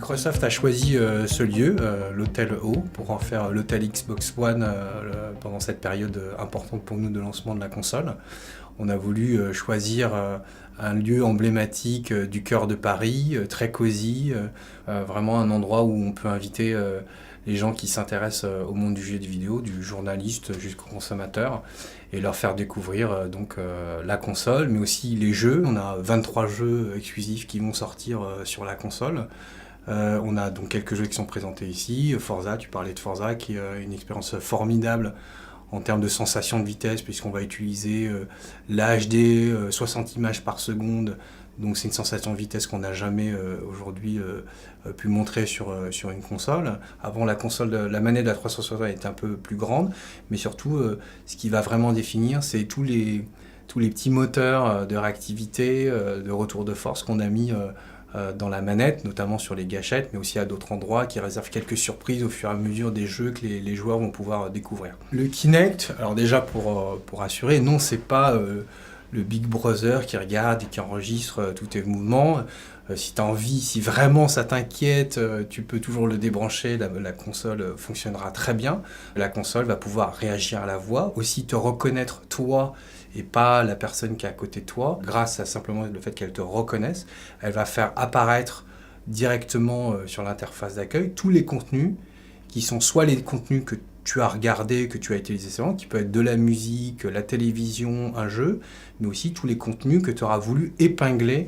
Microsoft a choisi ce lieu, l'Hôtel O, pour en faire l'Hôtel Xbox One pendant cette période importante pour nous de lancement de la console. On a voulu choisir un lieu emblématique du cœur de Paris, très cosy, vraiment un endroit où on peut inviter les gens qui s'intéressent au monde du jeu vidéo, du journaliste jusqu'au consommateur, et leur faire découvrir la console, mais aussi les jeux. On a 23 jeux exclusifs qui vont sortir sur la console. On a donc quelques jeux qui sont présentés ici. Forza, tu parlais de Forza, qui est une expérience formidable en termes de sensation de vitesse, puisqu'on va utiliser l'HD, 60 images par seconde. Donc c'est une sensation de vitesse qu'on n'a jamais aujourd'hui pu montrer sur une console. Avant, la manette de la 360 était un peu plus grande, mais surtout, ce qui va vraiment définir, c'est tous les petits moteurs de réactivité, de retour de force qu'on a mis dans la manette, notamment sur les gâchettes, mais aussi à d'autres endroits, qui réservent quelques surprises au fur et à mesure des jeux que les joueurs vont pouvoir découvrir. Le Kinect, alors déjà pour assurer, non, c'est pas le Big Brother qui regarde et qui enregistre tous tes mouvements. Si tu as envie, si vraiment ça t'inquiète, tu peux toujours le débrancher, la console fonctionnera très bien. La console va pouvoir réagir à la voix, aussi te reconnaître toi et pas la personne qui est à côté de toi, grâce à simplement le fait qu'elle te reconnaisse. Elle va faire apparaître directement sur l'interface d'accueil tous les contenus qui sont soit les contenus que tu as regardé, que tu as utilisé avant, qui peut être de la musique, la télévision, un jeu, mais aussi tous les contenus que tu auras voulu épingler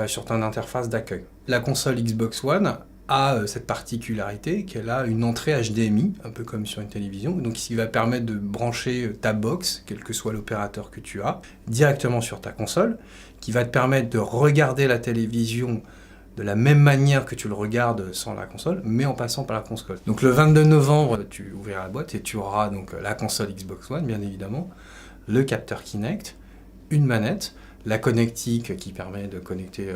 sur ton interface d'accueil. La console Xbox One a cette particularité qu'elle a une entrée HDMI, un peu comme sur une télévision, donc ce qui va permettre de brancher ta box, quel que soit l'opérateur que tu as, directement sur ta console, qui va te permettre de regarder la télévision de la même manière que tu le regardes sans la console, mais en passant par la console. Donc le 22 novembre, tu ouvriras la boîte et tu auras donc la console Xbox One, bien évidemment, le capteur Kinect, une manette, la connectique qui permet de connecter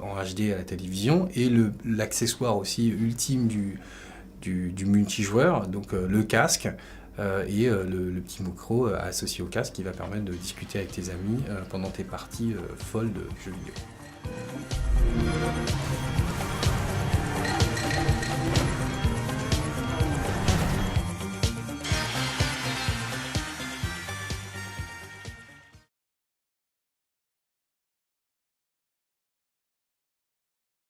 en HD à la télévision, et l'accessoire aussi ultime du multijoueur, donc le casque, et le petit micro associé au casque qui va permettre de discuter avec tes amis pendant tes parties folles de jeux vidéo.